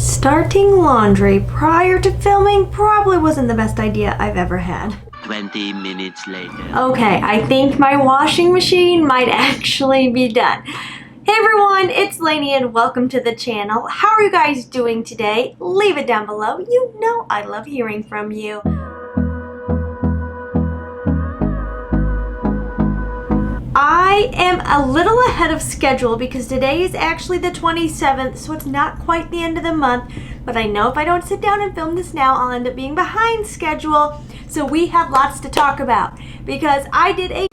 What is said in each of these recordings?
Starting laundry prior to filming probably wasn't the best idea I've ever had. 20 minutes later. Okay, I think my washing machine might actually be done. Hey everyone, it's Laynie and welcome to the channel. How are you guys doing today? Leave it down below. You know I love hearing from you. I am a little ahead of schedule because today is actually the 27th, so it's not quite the end of the month, but I know if I don't sit down and film this now, I'll end up being behind schedule. So we have lots to talk about because I did a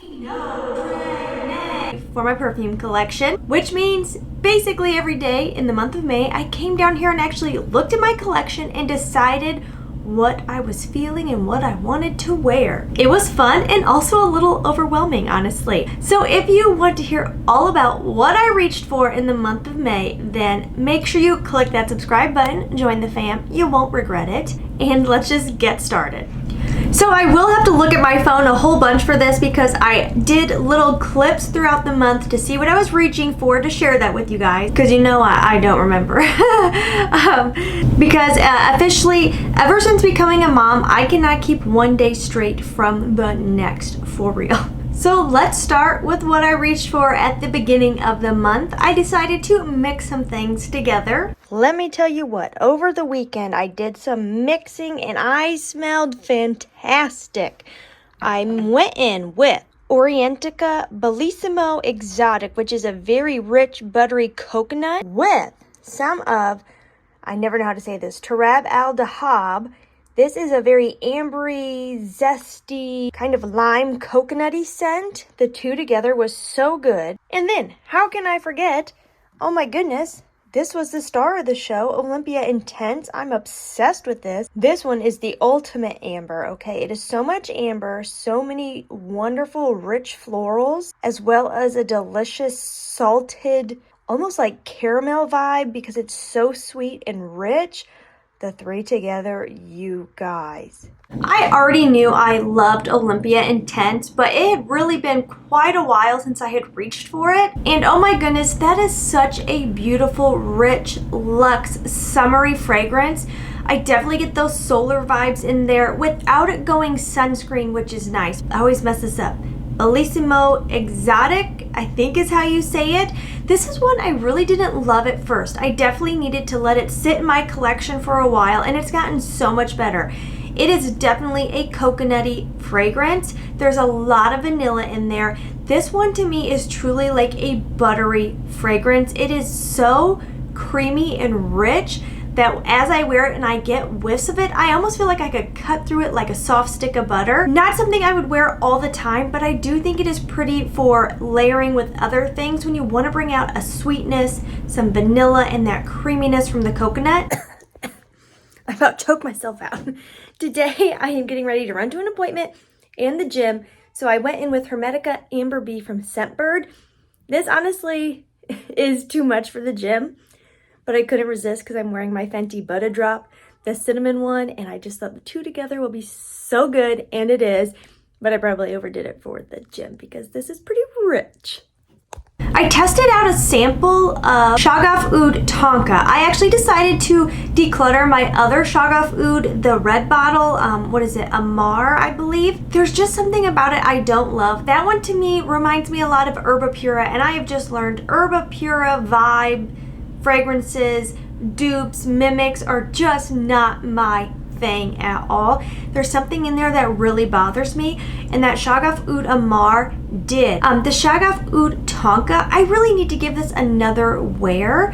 for my perfume collection, which means basically every day in the month of May, I came down here and actually looked at my collection and decided what I was feeling and what I wanted to wear. It was fun and also a little overwhelming, honestly. So if you want to hear all about what I reached for in the month of May, then make sure you click that subscribe button, join the fam, you won't regret it, and let's just get started. So I will have to look at my phone a whole bunch for this because I did little clips throughout the month to see what I was reaching for to share that with you guys, because you know I don't remember. Because officially, ever since becoming a mom, I cannot keep one day straight from the next, for real. So let's start with what I reached for at the beginning of the month. I decided to mix some things together. Let me tell you what, over the weekend I did some mixing and I smelled fantastic. I went in with Orientica Bellissimo Exotic, which is a very rich buttery coconut, with some of, I never know how to say this, Tarab Al Dahab. This is a very ambery, zesty, kind of lime coconutty scent. The two together was so good. And then, how can I forget, oh my goodness, this was the star of the show, Olympia Intense. I'm obsessed with this. This one is the ultimate amber, okay? It is so much amber, so many wonderful, rich florals, as well as a delicious, salted, almost like caramel vibe because it's so sweet and rich. The three together, you guys. I already knew I loved Olympia Intense, but it had really been quite a while since I had reached for it. And oh my goodness, that is such a beautiful, rich, luxe, summery fragrance. I definitely get those solar vibes in there without it going sunscreen, which is nice. I always mess this up. Bellissimo Exotic, I think is how you say it. This is one I really didn't love at first. I definitely needed to let it sit in my collection for a while, and it's gotten so much better. It is definitely a coconutty fragrance. There's a lot of vanilla in there. This one to me is truly like a buttery fragrance. It is so creamy and rich that as I wear it and I get whiffs of it, I almost feel like I could cut through it like a soft stick of butter. Not something I would wear all the time, but I do think it is pretty for layering with other things when you want to bring out a sweetness, some vanilla, and that creaminess from the coconut. I about choked myself out. Today, I am getting ready to run to an appointment and the gym, so I went in with Hermetica Amber Bee from Scentbird. This honestly is too much for the gym, but I couldn't resist because I'm wearing my Fenty Butter Drop, the cinnamon one, and I just thought the two together will be so good, and it is, but I probably overdid it for the gym because this is pretty rich. I tested out a sample of Shagaf Oud Tonka. I actually decided to declutter my other Shagaf Oud, the red bottle, what is it, Amar, I believe. There's just something about it I don't love. That one to me reminds me a lot of Herba Pura, and I have just learned Herba Pura vibe fragrances, dupes, mimics are just not my thing at all. There's something in there that really bothers me, and that Shagaf Oud Amar did. The Shagaf Oud Tonka, I really need to give this another wear.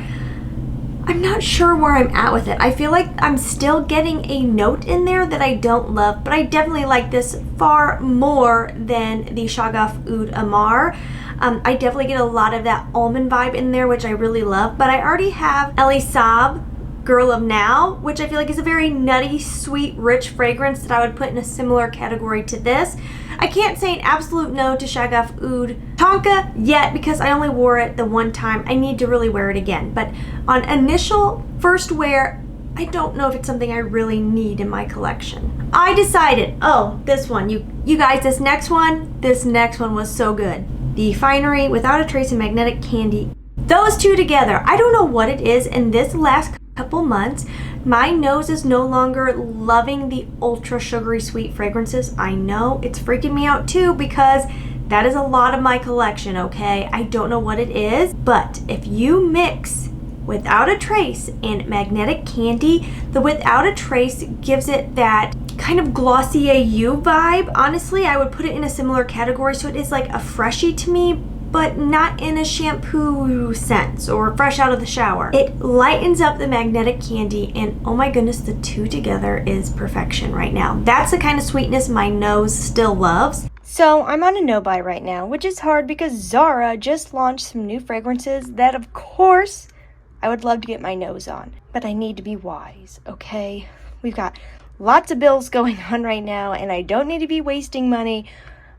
I'm not sure where I'm at with it. I feel like I'm still getting a note in there that I don't love, but I definitely like this far more than the Shagaf Oud Amar. I definitely get a lot of that almond vibe in there, which I really love, but I already have Elie Saab Girl of Now, which I feel like is a very nutty, sweet, rich fragrance that I would put in a similar category to this. I can't say an absolute no to Shagaf Oud Tonka yet because I only wore it the one time. I need to really wear it again, but on initial first wear, I don't know if it's something I really need in my collection. I decided, oh, this one, you guys, this next one was so good. The Finery Without a Trace of Magnetic Candy. Those two together, I don't know what it is, and this last couple months. My nose is no longer loving the ultra sugary sweet fragrances. I know it's freaking me out too because that is a lot of my collection, okay? I don't know what it is, but if you mix Without a Trace and Magnetic Candy, the Without a Trace gives it that kind of Glossier You vibe. Honestly, I would put it in a similar category, so it is like a freshie to me, but not in a shampoo sense or fresh out of the shower. It lightens up the Magnetic Candy, and oh my goodness, the two together is perfection right now. That's the kind of sweetness my nose still loves. So I'm on a no-buy right now, which is hard because Zara just launched some new fragrances that, of course, I would love to get my nose on. But I need to be wise, okay? We've got lots of bills going on right now, and I don't need to be wasting money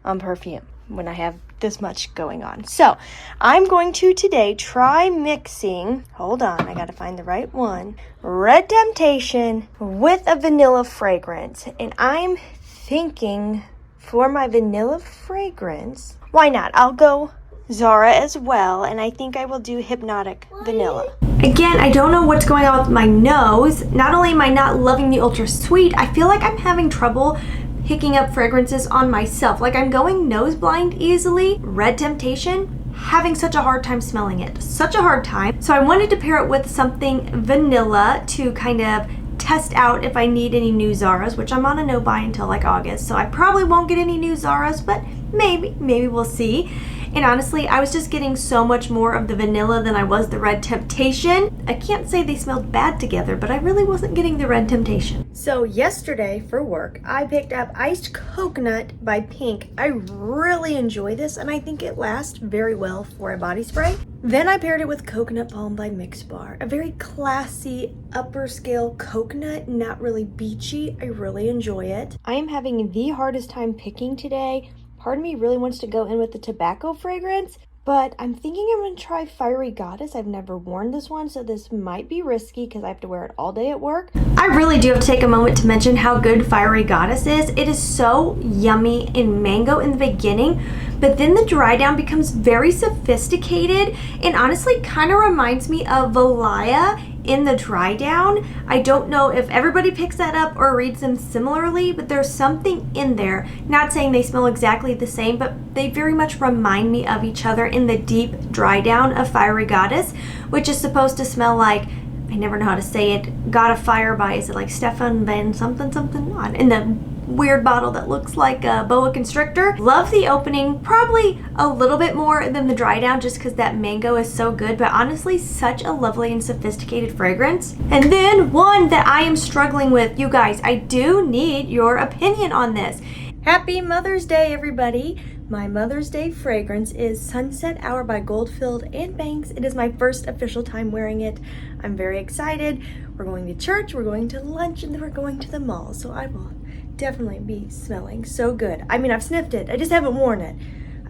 on perfume when I have this much going on. So I'm going to today try mixing, hold on, I gotta find the right one, Red Temptation with a vanilla fragrance. And I'm thinking for my vanilla fragrance, why not? I'll go Zara as well, and I think I will do Hypnotic Vanilla. Again, I don't know what's going on with my nose. Not only am I not loving the ultra sweet, I feel like I'm having trouble picking up fragrances on myself. Like I'm going nose blind easily. Red Temptation, having such a hard time smelling it. Such a hard time. So I wanted to pair it with something vanilla to kind of test out if I need any new Zaras, which I'm on a no buy until like August. So I probably won't get any new Zaras, but maybe we'll see. And honestly, I was just getting so much more of the vanilla than I was the Red Temptation. I can't say they smelled bad together, but I really wasn't getting the Red Temptation. So yesterday for work, I picked up Iced Coconut by Pink. I really enjoy this, and I think it lasts very well for a body spray. Then I paired it with Coconut Palm by Mix Bar. A very classy, upper scale coconut, not really beachy. I really enjoy it. I am having the hardest time picking today. Part of me really wants to go in with the tobacco fragrance, but I'm thinking I'm going to try Fiery Goddess. I've never worn this one, so this might be risky because I have to wear it all day at work. I really do have to take a moment to mention how good Fiery Goddess is. It is so yummy and mango in the beginning, but then the dry down becomes very sophisticated and honestly kind of reminds me of Valaya in the dry down. I don't know if everybody picks that up or reads them similarly, but there's something in there. Not saying they smell exactly the same, but they very much remind me of each other in the deep dry down of Fiery Goddess, which is supposed to smell like, I never know how to say it, God of Fire by, is it like Stefan Van something on, in the weird bottle that looks like a boa constrictor. Love the opening, probably a little bit more than the dry down just because that mango is so good, but honestly such a lovely and sophisticated fragrance. And then one that I am struggling with, you guys, I do need your opinion on this. Happy Mother's Day, everybody. My Mother's Day fragrance is Sunset Hour by Goldfield and Banks. It is my first official time wearing it. I'm very excited. We're going to church, we're going to lunch, and then we're going to the mall, so I will definitely be smelling so good. I mean, I've sniffed it, I just haven't worn it.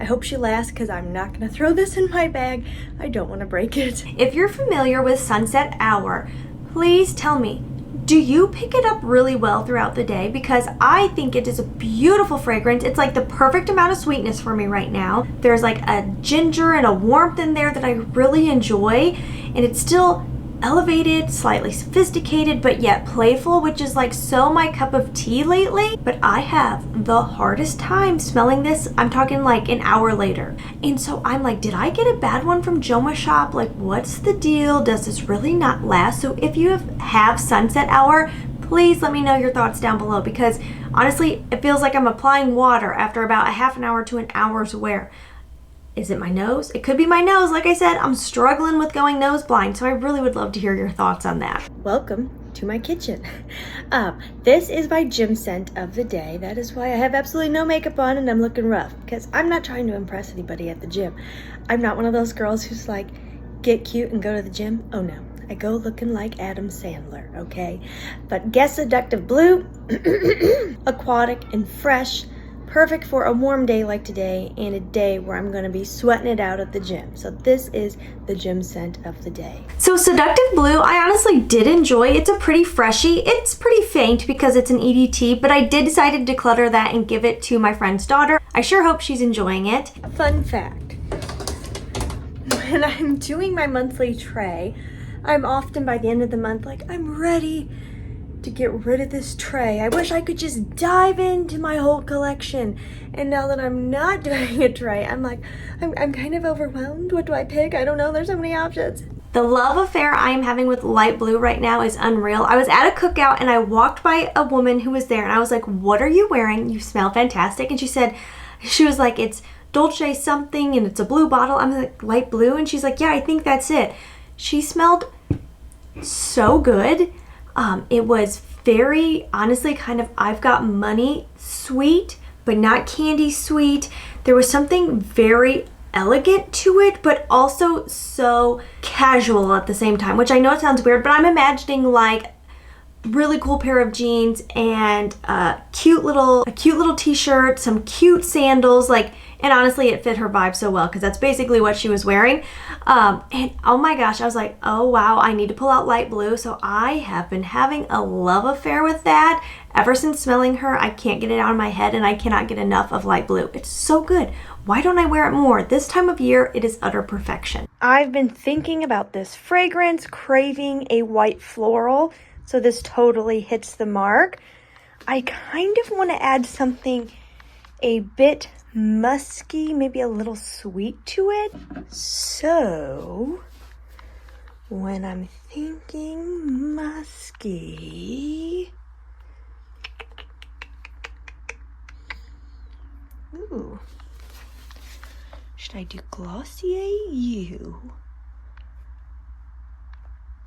I hope she lasts because I'm not going to throw this in my bag. I don't want to break it. If you're familiar with Sunset Hour, please tell me, do you pick it up really well throughout the day? Because I think it is a beautiful fragrance. It's like the perfect amount of sweetness for me right now. There's like a ginger and a warmth in there that I really enjoy, and it's still elevated, slightly sophisticated, but yet playful, which is like so my cup of tea lately. But I have the hardest time smelling this. I'm talking like an hour later. And so I'm like, did I get a bad one from Joma Shop? Like, what's the deal? Does this really not last? So if you have Sunset Hour, please let me know your thoughts down below, because honestly, it feels like I'm applying water after about a half an hour to an hour's wear. Is it my nose? It could be my nose. Like I said, I'm struggling with going nose blind, so I really would love to hear your thoughts on that. Welcome to my kitchen. This is my gym scent of the day. That is why I have absolutely no makeup on and I'm looking rough, because I'm not trying to impress anybody at the gym. I'm not one of those girls who's like, get cute and go to the gym. Oh no, I go looking like Adam Sandler, okay? But Guess Seductive Blue, aquatic and fresh, perfect for a warm day like today and a day where I'm going to be sweating it out at the gym. So this is the gym scent of the day. So Seductive Blue, I honestly did enjoy. It's a pretty freshy. It's pretty faint because it's an EDT, but I did decide to declutter that and give it to my friend's daughter. I sure hope she's enjoying it. Fun fact, when I'm doing my monthly tray, I'm often by the end of the month like, I'm ready to get rid of this tray. I wish I could just dive into my whole collection. And now that I'm not doing a tray, I'm like, I'm kind of overwhelmed. What do I pick? I don't know. There's so many options. The love affair I am having with light blue right now is unreal. I was at a cookout and I walked by a woman who was there and I was like, what are you wearing? You smell fantastic. And she was like, it's Dolce something and it's a blue bottle. I'm like, light blue? And she's like, yeah, I think that's it. She smelled so good. It was very, honestly, kind of I've got money sweet, but not candy sweet. There was something very elegant to it, but also so casual at the same time, which I know it sounds weird, but I'm imagining like really cool pair of jeans and a cute little t-shirt, some cute sandals, like, and honestly it fit her vibe so well because that's basically what she was wearing. And oh my gosh, I was like, oh wow, I need to pull out light blue. So I have been having a love affair with that ever since smelling her. I can't get it out of my head and I cannot get enough of light blue. It's so good. Why don't I wear it more? This time of year, it is utter perfection. I've been thinking about this fragrance, craving a white floral. So this totally hits the mark. I kind of want to add something a bit musky, maybe a little sweet to it. So when I'm thinking musky, ooh, should I do Glossier You?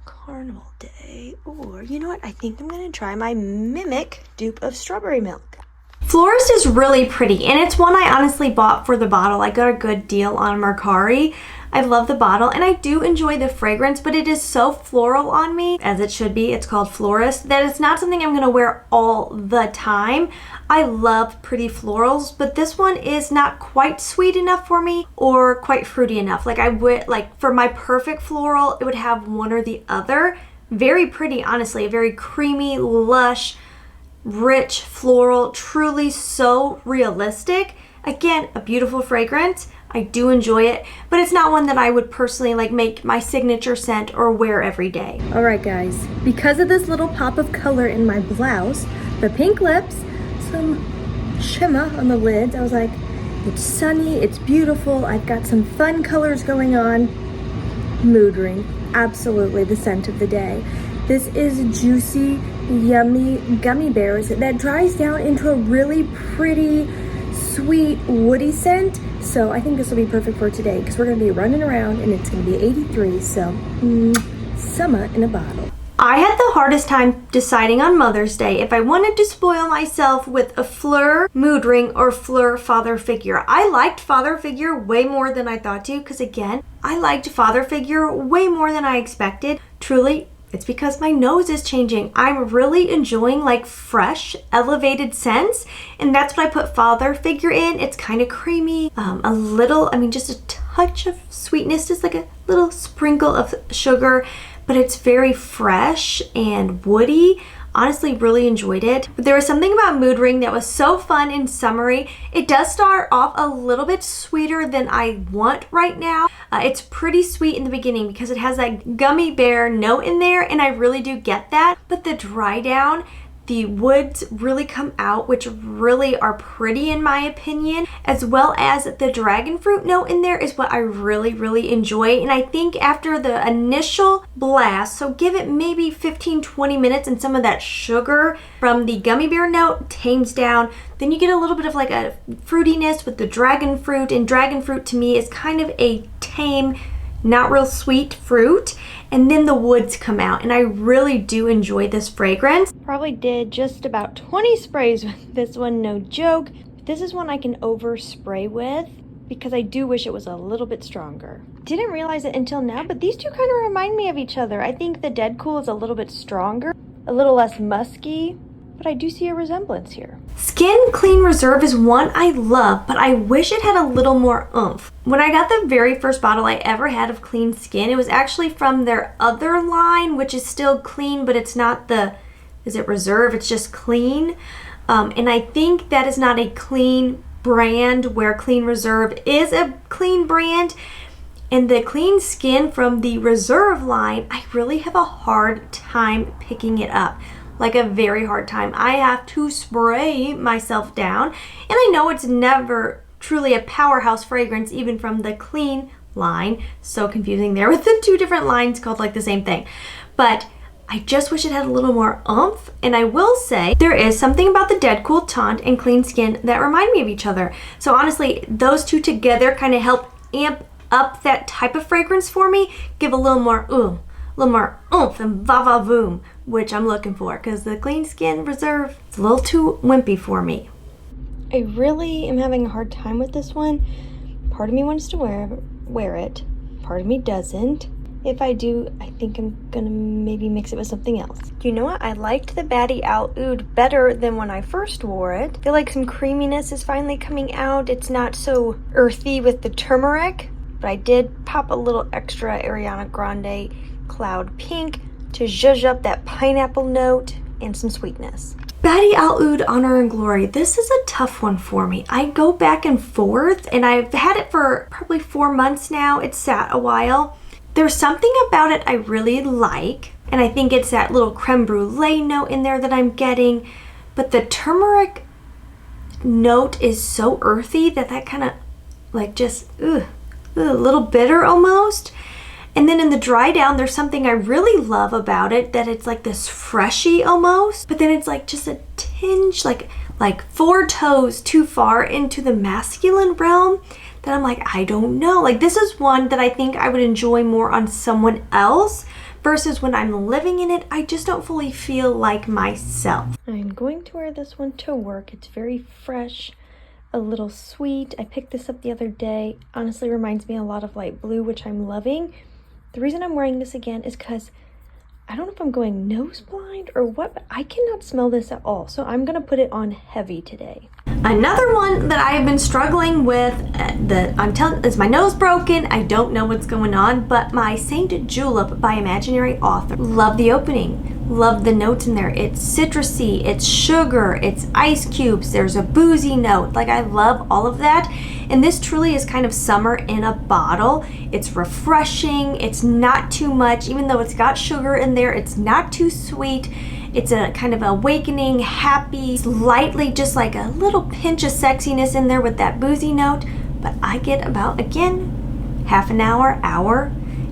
Carnival Day, or you know what, I think I'm gonna try my Mimic dupe of Strawberry Milk. Florist is really pretty and it's one I honestly bought for the bottle. I got a good deal on Mercari. I love the bottle and I do enjoy the fragrance, but it is so floral on me, as it should be. It's called Florist, that it's not something I'm gonna wear all the time. I love pretty florals, but this one is not quite sweet enough for me or quite fruity enough. Like I would, like for my perfect floral, it would have one or the other. Very pretty, honestly, a very creamy, lush, rich floral, truly so realistic. Again, a beautiful fragrance. I do enjoy it, but it's not one that I would personally like make my signature scent or wear every day. All right, guys, because of this little pop of color in my blouse, the pink lips, some shimmer on the lids, I was like, it's sunny, it's beautiful, I've got some fun colors going on. Mood ring, absolutely the scent of the day. This is juicy, yummy gummy bears that dries down into a really pretty, sweet, woody scent. So I think this will be perfect for today because we're going to be running around and it's going to be 83. So summer in a bottle. I had the hardest time deciding on Mother's Day if I wanted to spoil myself with a Fleur mood ring or Fleur father figure. I liked father figure way more than I thought to because again, I liked father figure way more than I expected. Truly, it's because my nose is changing. I'm really enjoying like fresh, elevated scents. And that's what I put father figure in. It's kind of creamy, a little, just a touch of sweetness, just like a little sprinkle of sugar, but it's very fresh and woody. Honestly, really enjoyed it. But there was something about Mood Ring that was so fun and summery. It does start off a little bit sweeter than I want right now. It's pretty sweet in the beginning because it has that gummy bear note in there, and I really do get that. But the dry down, the woods really come out, which really are pretty in my opinion, as well as the dragon fruit note in there is what I really, really enjoy. And I think after the initial blast, so give it maybe 15-20 minutes and some of that sugar from the gummy bear note tames down, then you get a little bit of like a fruitiness with the dragon fruit, and dragon fruit to me is kind of a tame, not real sweet fruit, and then the woods come out, and I really do enjoy this fragrance. Probably did just about 20 sprays with this one, no joke. This is one I can overspray with because I do wish it was a little bit stronger. Didn't realize it until now, but these two kind of remind me of each other. I think the Dead Cool is a little bit stronger, a little less musky, but I do see a resemblance here. Skin Clean Reserve is one I love, but I wish it had a little more oomph. When I got the very first bottle I ever had of Clean Skin, it was actually from their other line, which is still clean, but it's not the, is it Reserve? It's just clean. And I think that is not a clean brand where Clean Reserve is a clean brand. And the Clean Skin from the Reserve line, I really have a hard time picking it up. Like a very hard time. I have to spray myself down. And I know it's never truly a powerhouse fragrance, even from the Clean line. So confusing there with the two different lines called like the same thing. But I just wish it had a little more oomph. And I will say there is something about the Dead Cool Taunt and Clean Skin that remind me of each other. So honestly, those two together kind of help amp up that type of fragrance for me, give a little more oomph and va-va-voom, which I'm looking for, because the Clean Skin Reserve is a little too wimpy for me. I really am having a hard time with this one. Part of me wants to wear it, part of me doesn't. If I do, I think I'm gonna maybe mix it with something else. You know what? I liked the Baddie Al Oud better than when I first wore it. I feel like some creaminess is finally coming out. It's not so earthy with the turmeric, but I did pop a little extra Ariana Grande Cloud Pink to zhuzh up that pineapple note and some sweetness. Baddie Al Oud Honor and Glory. This is a tough one for me. I go back and forth, and I've had it for probably 4 months now. It's sat a while. There's something about it I really like, and I think it's that little creme brulee note in there that I'm getting, but the turmeric note is so earthy that kind of like just a little bitter almost. And then in the dry down, there's something I really love about it, that it's like this freshy almost, but then it's like just a tinge, like 4 toes too far into the masculine realm, that I'm like, I don't know. Like, this is one that I think I would enjoy more on someone else versus when I'm living in it, I just don't fully feel like myself. I'm going to wear this one to work. It's very fresh, a little sweet. I picked this up the other day. Honestly, reminds me a lot of light blue, which I'm loving. The reason I'm wearing this again is because I don't know if I'm going nose blind or what, but I cannot smell this at all. So I'm gonna put it on heavy today. Another one that I have been struggling with, is my nose broken. I don't know what's going on, but my Saint Julep by Imaginary Author. Love the opening. Love the notes in there. It's citrusy, it's sugar, it's ice cubes, there's a boozy note. Like, I love all of that. And this truly is kind of summer in a bottle. It's refreshing, it's not too much, even though it's got sugar in there, it's not too sweet. It's a kind of awakening, happy, slightly just like a little pinch of sexiness in there with that boozy note. But I get about, again, half an hour,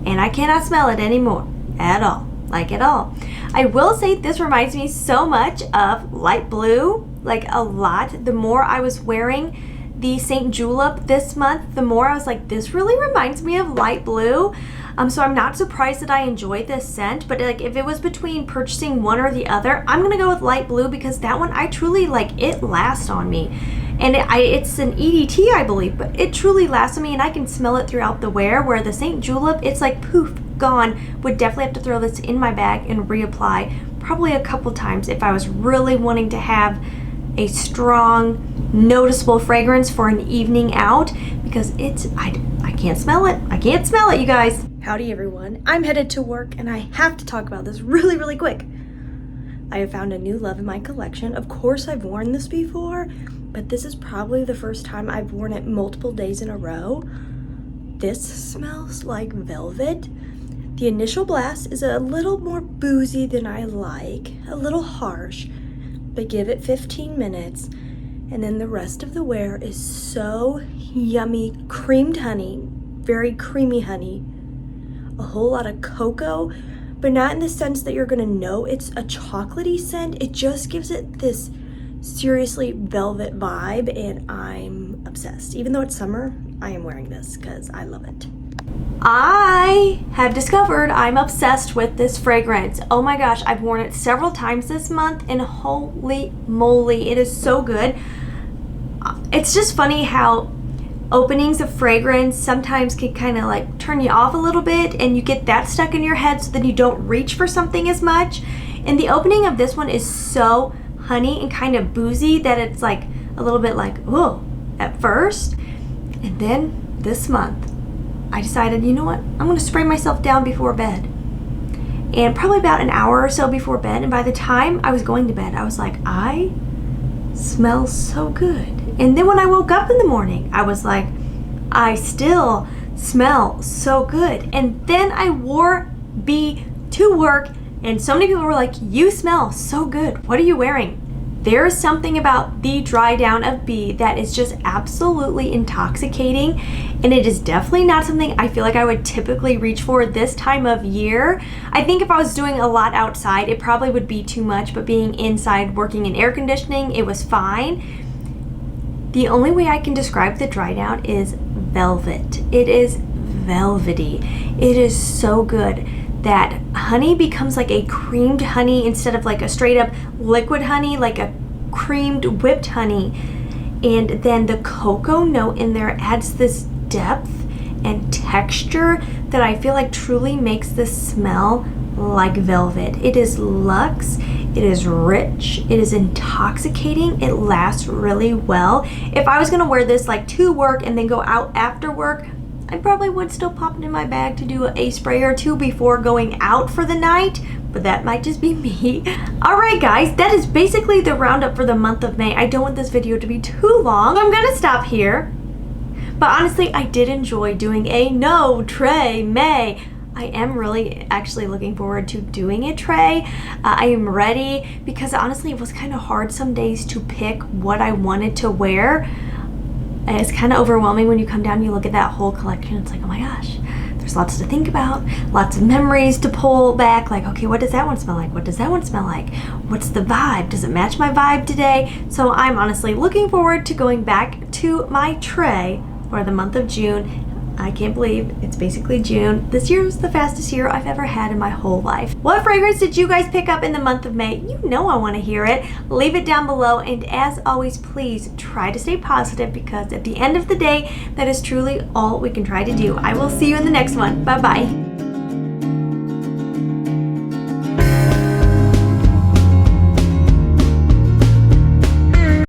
and I cannot smell it anymore at all, like at all. I will say this reminds me so much of light blue, like a lot. The more I was wearing the St. Julep this month, the more I was like, this really reminds me of light blue. So I'm not surprised that I enjoy this scent, but like if it was between purchasing one or the other, I'm gonna go with light blue because that one I truly like, it lasts on me. And it's an EDT, I believe, but it truly lasts on me and I can smell it throughout the wear, where the St. Julep, it's like poof, gone. Would definitely have to throw this in my bag and reapply probably a couple times if I was really wanting to have a strong, noticeable fragrance for an evening out, because I can't smell it. I can't smell it, you guys. Howdy everyone. I'm headed to work and I have to talk about this really quick. I have found a new love in my collection. Of course I've worn this before, but this is probably the first time I've worn it multiple days in a row. This smells like velvet. The initial blast is a little more boozy than I like, a little harsh, but give it 15 minutes and then the rest of the wear is so yummy. Creamed honey, very creamy honey, a whole lot of cocoa, but not in the sense that you're gonna know it's a chocolatey scent. It just gives it this seriously velvet vibe, and I'm obsessed. Even though it's summer, I am wearing this because I love it. I have discovered I'm obsessed with this fragrance. Oh my gosh, I've worn it several times this month and holy moly, it is so good. It's just funny how openings of fragrance sometimes can kind of like turn you off a little bit and you get that stuck in your head, so then you don't reach for something as much. And the opening of this one is so honey and kind of boozy that it's like a little bit like, oh, at first. And then this month, I decided, you know what? I'm going to spray myself down before bed. And probably about an hour or so before bed. And by the time I was going to bed, I was like, I smell so good. And then when I woke up in the morning, I was like, I still smell so good. And then I wore B to work, and so many people were like, you smell so good. What are you wearing? There is something about the dry down of B that is just absolutely intoxicating, and it is definitely not something I feel like I would typically reach for this time of year. I think if I was doing a lot outside, it probably would be too much, but being inside working in air conditioning, it was fine. The only way I can describe the dry down is velvet. It is velvety. It is so good that honey becomes like a creamed honey instead of like a straight up liquid honey, like a creamed whipped honey. And then the cocoa note in there adds this depth and texture that I feel like truly makes this smell like velvet. It is luxe, it is rich, it is intoxicating, it lasts really well. If I was gonna wear this like to work and then go out after work, I probably would still pop it in my bag to do a spray or two before going out for the night, but that might just be me. Alright guys, that is basically the roundup for the month of May. I don't want this video to be too long. I'm gonna stop here. But honestly, I did enjoy doing a no tray May. I am really actually looking forward to doing a tray. I am ready because honestly it was kind of hard some days to pick what I wanted to wear. It's kind of overwhelming when you come down and you look at that whole collection. It's like, oh my gosh, there's lots to think about, lots of memories to pull back. Like, okay, what does that one smell like? What does that one smell like? What's the vibe? Does it match my vibe today? So I'm honestly looking forward to going back to my tray for the month of June. I can't believe it's basically June. This year was the fastest year I've ever had in my whole life. What fragrance did you guys pick up in the month of May? You know I want to hear it. Leave it down below, and as always, please try to stay positive because at the end of the day, that is truly all we can try to do. I will see you in the next one. Bye-bye.